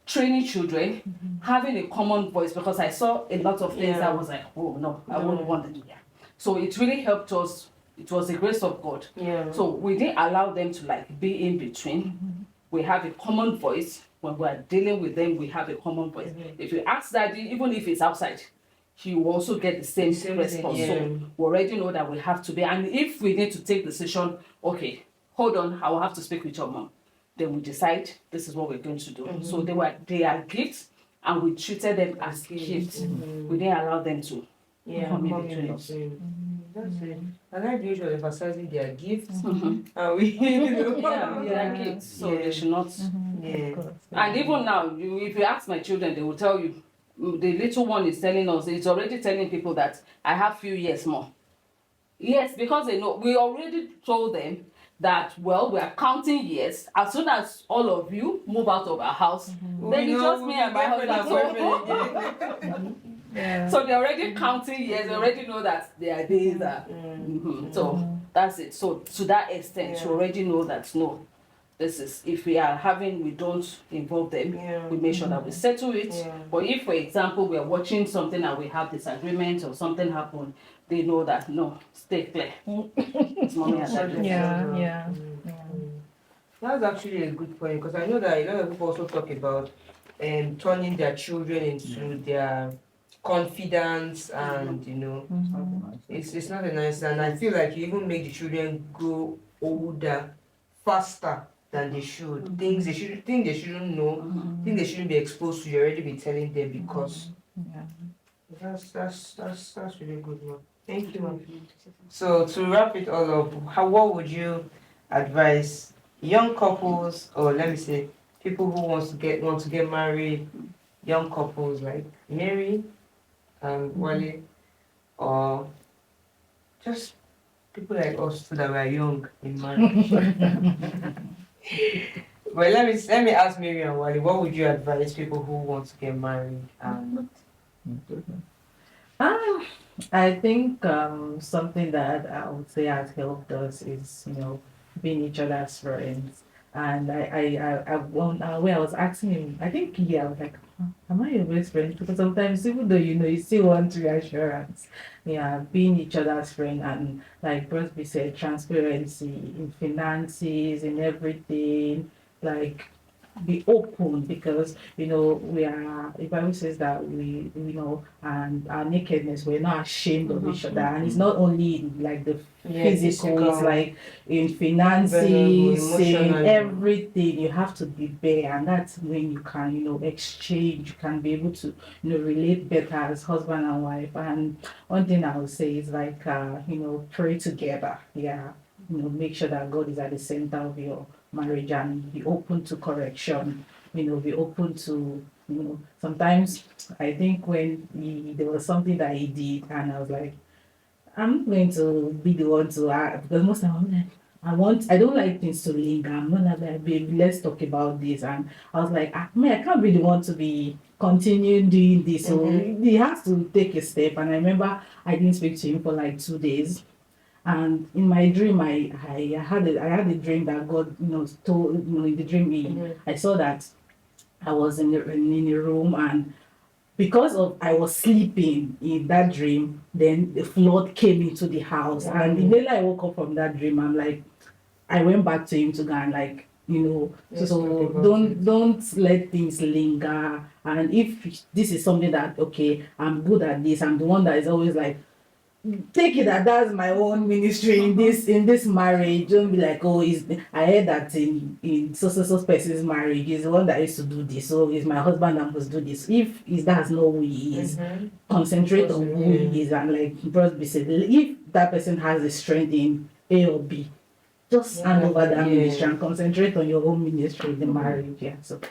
training children, having a common voice, because I saw a lot of things that was like, oh no, I wouldn't want to do that. So it really helped us. It was the grace of God. So we didn't allow them to like be in between. We have a common voice. When we are dealing with them, we have a common voice. If you ask daddy, even if it's outside, he will also get the same response. So we already know that we have to be. And if we need to take decision, okay, hold on, I will have to speak with your mom. Then we decide this is what we're going to do. So they are gifts, and we treated them as gifts. We didn't allow them to come in between us. That's it. I like the usual emphasizing their gifts. And we, They are gifts, so they should not Yeah. And even now, if you ask my children, they will tell you, the little one is telling us, it's already telling people that I have few years more. Yes, because they know, we already told them that, well, we are counting years. As soon as all of you move out of our house, then it's just me and my husband. Yeah. So they're already counting years, they already know that their days are. So that's it. So to that extent, you already know that no, this is, if we are having, we don't involve them, we make sure that we settle it. But if, for example, we are watching something and we have disagreement or something happen, they know that no, stay clear. It's mommy and daddy. Yeah. That's actually a good point, because I know that a lot of people also talk about turning their children into their confidence, and it's not a nice, and I feel like you even make the children grow older faster than they should. Things they shouldn't know, things they shouldn't be exposed to, you already be telling them, because that's really good one. Thank you, ma'am. So to wrap it all up, what would you advise young couples, or let me say people who want to get married, young couples like Mary and Wale, or just people like us too that were young in marriage? Well, let me ask Mary and Wale, what would you advise people who want to get married? I think something that I would say has helped us is, being each other's friends. And when I was asking him, I think I was like, am I your best friend? Because sometimes, even though you still want reassurance. Yeah, being each other's friend, and like Brosby said, transparency in finances, in everything, like be open, because we are, the Bible says that and our nakedness, we're not ashamed of each other, and it's not only in, like, the physical, it's like in finances, in everything. You have to be bare, and that's when you can exchange, you can be able to relate better as husband and wife. And one thing I would say is like pray together. Make sure that God is at the center of your marriage, and be open to correction, be open to, sometimes I think when there was something that he did, and I was like, I'm not going to be the one to act, because most of the time I don't like things to linger. I'm not like, babe, let's talk about this. And I was like, I can't be the one to be continuing doing this. So he has to take a step. And I remember I didn't speak to him for like 2 days. And in my dream, I had a dream that God, told, in the dream, I saw that I was in a room, and because of I was sleeping in that dream, then the flood came into the house. And immediately I woke up from that dream, I'm like, I went back to him to go and, like, so don't let things linger. And if this is something that, okay, I'm good at this, I'm the one that is always like, take it that that's my own ministry in this marriage. Don't be like, oh, I heard that in so person's marriage, he's the one that used to do this, so is my husband that must do this. If that's not who he is, concentrate on who he is. And like Brosby said, if that person has the strength in A or B, just hand over that ministry and concentrate on your own ministry in the marriage. So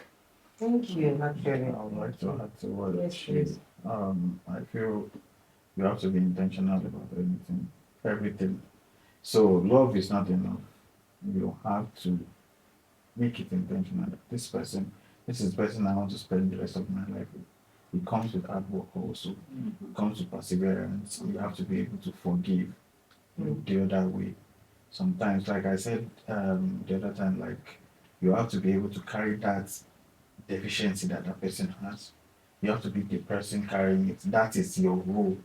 thank you. Actually, I would like to add to what I feel you have to be intentional about everything. So love is not enough. You have to make it intentional. This is the person I want to spend the rest of my life with. It comes with hard work also. It comes with perseverance. You have to be able to forgive the other way. Sometimes, like I said the other time, like, you have to be able to carry that deficiency that person has. You have to be the person carrying it. That is your role.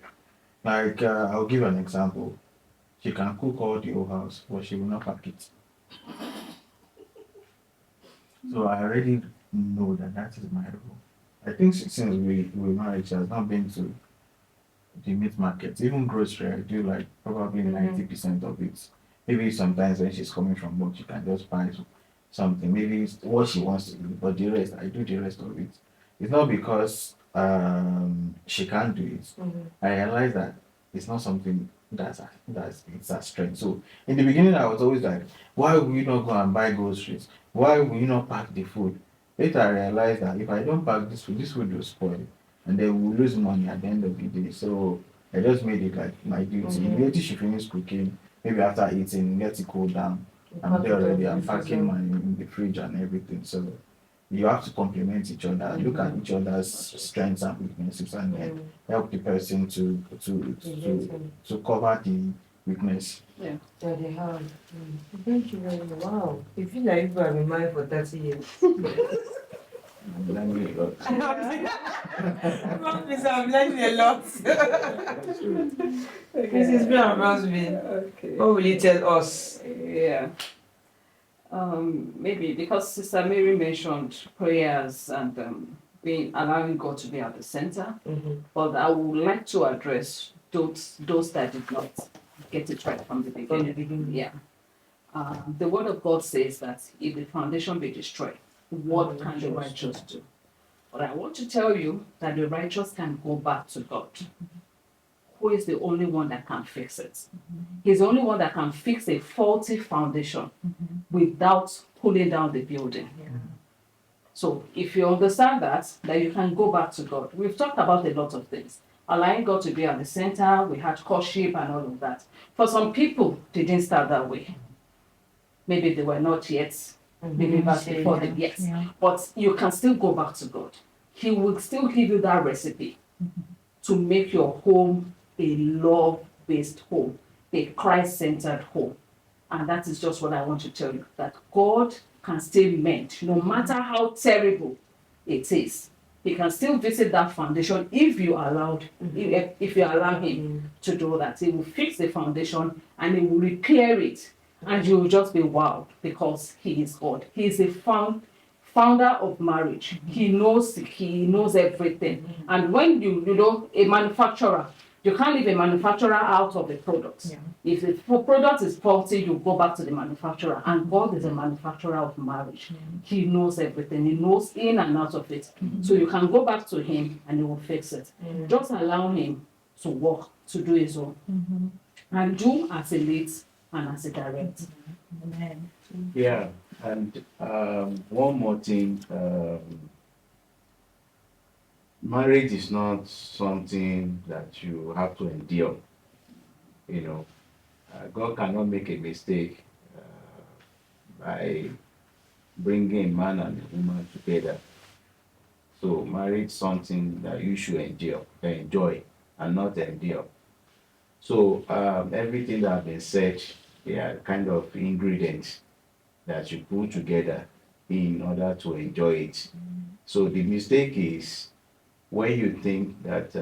Like, I'll give an example. She can cook all the whole house, but she will not pack it. So I already know that is my role. I think since we married, she has not been to the meat market. Even grocery, I do like probably 90% of it. Maybe sometimes when she's coming from work, she can just buy something. Maybe it's what she wants to do, but the rest, I do the rest of it. It's not because she can't do it. I realized that it's not something that's it's a strength. So in the beginning, I was always like, why will you not go and buy groceries? Why will you not pack the food? Later I realized that if I don't pack this food will spoil, and then we'll lose money at the end of the day. So I just made it like my duty. Immediately she finished cooking, maybe after eating, let it cool down. I'm there already. I'm packing my in the fridge and everything. So you have to complement each other, look at each other's strengths and weaknesses, and then help the person to cover the weakness. Yeah. Yeah, they have. Thank you very much. Wow. You feel like you've been married for 30 years. I'm learning a lot. Please, I'm learning a lot. Mrs. B and Rosby, Okay. what will you tell us? Yeah. Maybe because Sister Mary mentioned prayers and being allowing God to be at the center, but I would like to address those that did not get it right from the beginning. Yeah. The Word of God says that if the foundation be destroyed, what can the righteous do? But I want to tell you that the righteous can go back to God, who is the only one that can fix it. He's the only one that can fix a faulty foundation without pulling down the building. So if you understand that you can go back to God. We've talked about a lot of things. Allowing God to be at the center, we had courtship and all of that. For some people, they didn't start that way. Maybe they were not yet believers before them, yes. Yeah. But you can still go back to God. He will still give you that recipe to make your home a love-based home, a Christ-centered home. And that is just what I want to tell you, that God can still mend, no matter how terrible it is. He can still visit that foundation if you allowed, if you allow him to do that. He will fix the foundation and he will repair it. And you will just be wowed because he is God. He is a founder of marriage. He knows everything. And when you know a manufacturer, you can't leave a manufacturer out of the product. Yeah. If the product is faulty, you go back to the manufacturer. And God is a manufacturer of marriage. He knows everything. He knows in and out of it. So you can go back to him and he will fix it. Just allow him to work, to do his own. And do as he leads and as he directs. Amen. Yeah, and one more thing, marriage is not something that you have to endure. You know, God cannot make a mistake by bringing a man and a woman together. So marriage is something that you should enjoy, and not endure. So everything that has been said, they are kind of ingredients that you put together in order to enjoy it. So the mistake is when you think that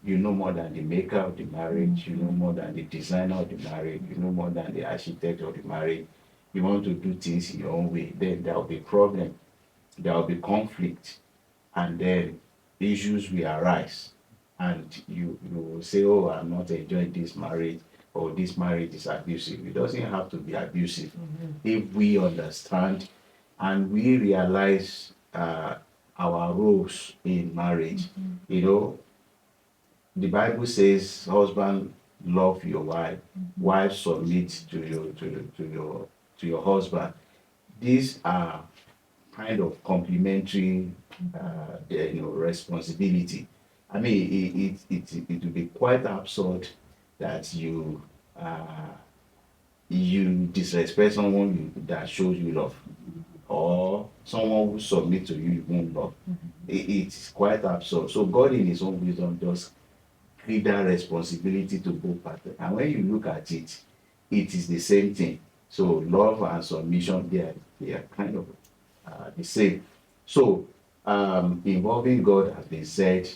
you know more than the maker of the marriage, you know more than the designer of the marriage, you know more than the architect of the marriage, you want to do things in your own way, then there will be problem, there will be conflict, and then issues will arise. And you will say, oh, I'm not enjoying this marriage, or this marriage is abusive. It doesn't have to be abusive if we understand and we realize our roles in marriage. You know, the Bible says, husband, love your wife, wife, submit to your husband. These are kind of complementary responsibility. I mean, it would be quite absurd that you disrespect someone that shows you love, or someone who submit to you, you won't love. It's quite absurd. So God in his own wisdom just give that responsibility to both parties. And when you look at it, it is the same thing. So love and submission, they are kind of the same. So involving God has been said,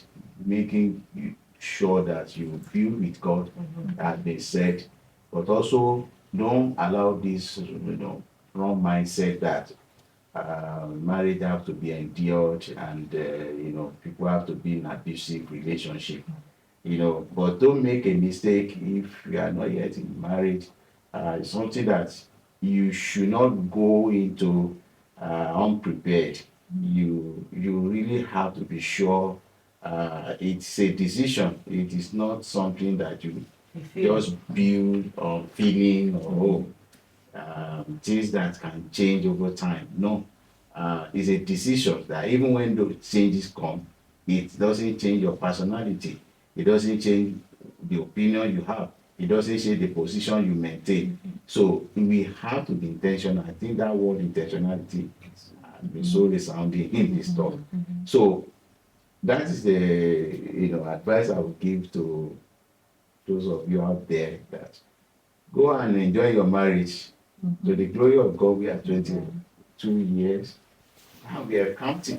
making sure that you feel with God has been said, but also don't allow this wrong mindset that marriage have to be endured and people have to be in abusive relationship. But don't make a mistake if you are not yet in marriage. It's something that you should not go into unprepared. You really have to be sure. It's a decision. It is not something that you just build on feeling or things that can change over time. No, It's a decision that even when those changes come, it doesn't change your personality. It doesn't change the opinion you have. It doesn't change the position you maintain. So we have to be intentional. I think that word intentionality has been so resounding in this talk. So that is the advice I would give to those of you out there, that go and enjoy your marriage. To the glory of God, we are 22 years and we are counting.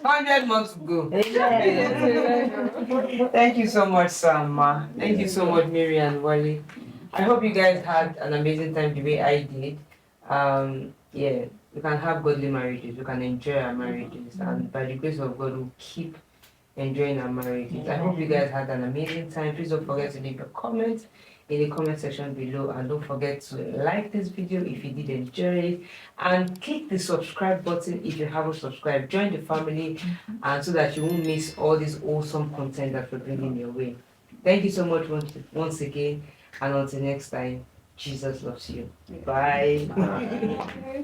100 months to go. Thank you so much, Sama. Thank you so much, Mary and Wally. I hope you guys had an amazing time the way I did. Yeah, we can have godly marriages, we can enjoy our marriages, and by the grace of God, we'll keep enjoying our marriages. I hope you guys had an amazing time. Please don't forget to leave your comments in the comment section below, and don't forget to like this video if you did enjoy it, and click the subscribe button if you haven't subscribed. Join the family, and so that you won't miss all this awesome content that we're bringing your way. Thank you so much once again, and until next time, Jesus loves you. Bye. Bye.